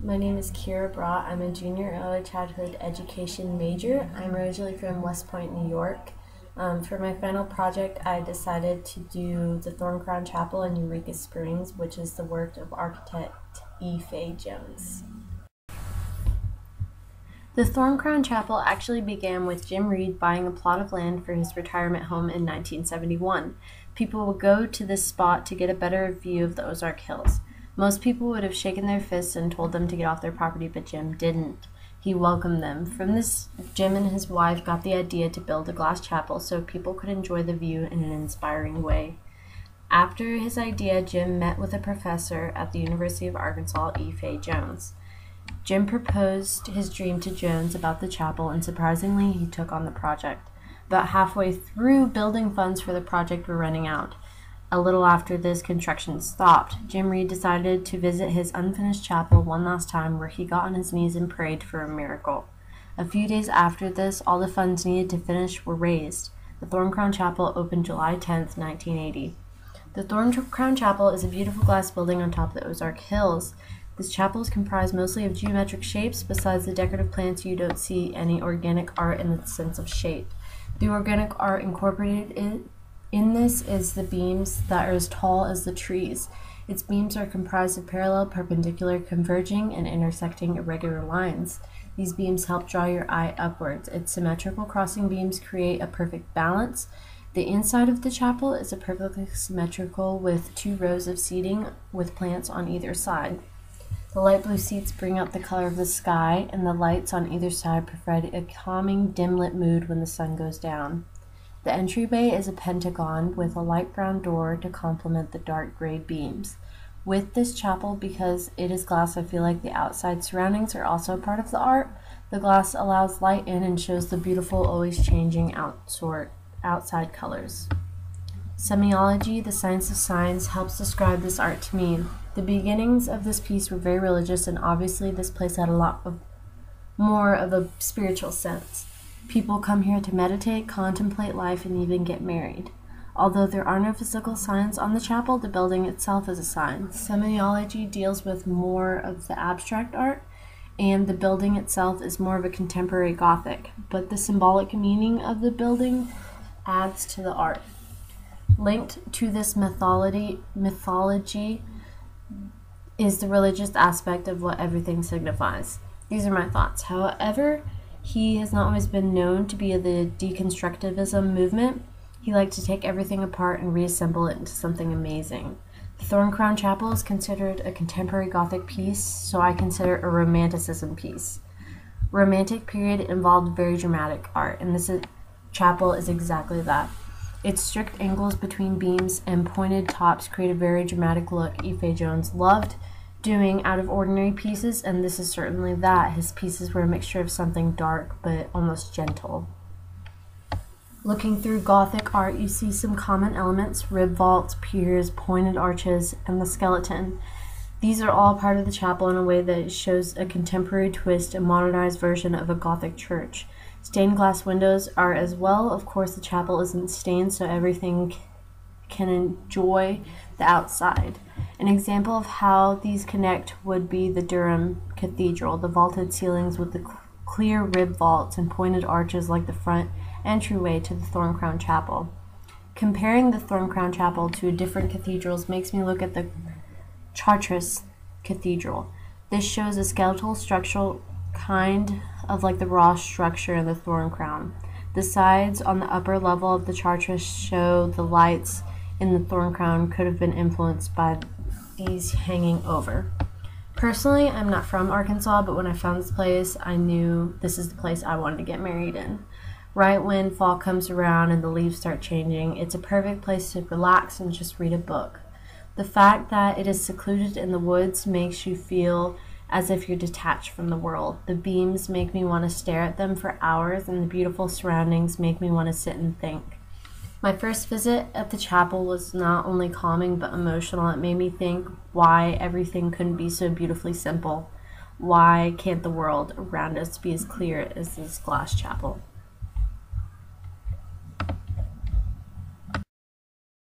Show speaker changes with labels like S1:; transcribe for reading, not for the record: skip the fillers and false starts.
S1: My name is Kira Bra. I'm a junior early childhood education major. I'm originally from West Point, New York. For my final project, I decided to do the Thorncrown Chapel in Eureka Springs, which is the work of architect E. Fay Jones. The Thorncrown Chapel actually began with Jim Reed buying a plot of land for his retirement home in 1971. People would go to this spot to get a better view of the Ozark Hills. Most people would have shaken their fists and told them to get off their property, but Jim didn't. He welcomed them. From this, Jim and his wife got the idea to build a glass chapel so people could enjoy the view in an inspiring way. After his idea, Jim met with a professor at the University of Arkansas, E. Fay Jones. Jim proposed his dream to Jones about the chapel, and surprisingly, he took on the project. About halfway through, building funds for the project were running out. A little after this, construction stopped. Jim Reed decided to visit his unfinished chapel one last time, where he got on his knees and prayed for a miracle. A few days after this, all the funds needed to finish were raised. The Thorncrown Chapel opened July 10, 1980. The Thorncrown Chapel is a beautiful glass building on top of the Ozark Hills. This chapel is comprised mostly of geometric shapes. Besides the decorative plants, you don't see any organic art in the sense of shape. The organic art incorporated in this is the beams that are as tall as the trees. Its beams are comprised of parallel, perpendicular, converging, and intersecting irregular lines. These beams help draw your eye upwards. Its symmetrical crossing beams create a perfect balance. The inside of the chapel is a perfectly symmetrical with 2 rows of seating with plants on either side. The light blue seats bring out the color of the sky, and the lights on either side provide a calming, dim-lit mood when the sun goes down. The entryway is a pentagon with a light brown door to complement the dark gray beams. With this chapel, because it is glass, I feel like the outside surroundings are also part of the art. The glass allows light in and shows the beautiful, always changing outside colors. Semiology, the science of signs, helps describe this art to me. The beginnings of this piece were very religious, and obviously this place had a lot more of a spiritual sense. People come here to meditate, contemplate life, and even get married. Although there are no physical signs on the chapel, the building itself is a sign. Semiology deals with more of the abstract art, and the building itself is more of a contemporary Gothic, but the symbolic meaning of the building adds to the art. Linked to this mythology is the religious aspect of what everything signifies. These are my thoughts. However, he has not always been known to be of the deconstructivism movement. He liked to take everything apart and reassemble it into something amazing. The Thorncrown Chapel is considered a contemporary Gothic piece, so I consider it a Romanticism piece. Romantic period involved very dramatic art, and this chapel is exactly that. Its strict angles between beams and pointed tops create a very dramatic look. E. Fay Jones loved doing out of ordinary pieces, and this is certainly that. His pieces were a mixture of something dark but almost gentle. Looking through Gothic art, you see some common elements: rib vaults, piers, pointed arches, and the skeleton. These are all part of the chapel in a way that shows a contemporary twist, a modernized version of a Gothic church. Stained glass windows are as well. Of course, the chapel isn't stained, so everything can enjoy the outside. An example of how these connect would be the Durham Cathedral, the vaulted ceilings with the clear rib vaults and pointed arches like the front entryway to the Thorncrown Chapel. Comparing the Thorncrown Chapel to different cathedrals makes me look at the Chartres Cathedral. This shows a skeletal structural kind of like the raw structure in the Thorncrown. The sides on the upper level of the Chartres show the lights in the Thorncrown could have been influenced by these hanging over. Personally, I'm not from Arkansas, but when I found this place, I knew this is the place I wanted to get married in. Right when fall comes around and the leaves start changing, it's a perfect place to relax and just read a book. The fact that it is secluded in the woods makes you feel as if you're detached from the world. The beams make me want to stare at them for hours, and the beautiful surroundings make me want to sit and think. My first visit at the chapel was not only calming but emotional. It made me think why everything couldn't be so beautifully simple. Why can't the world around us be as clear as this glass chapel?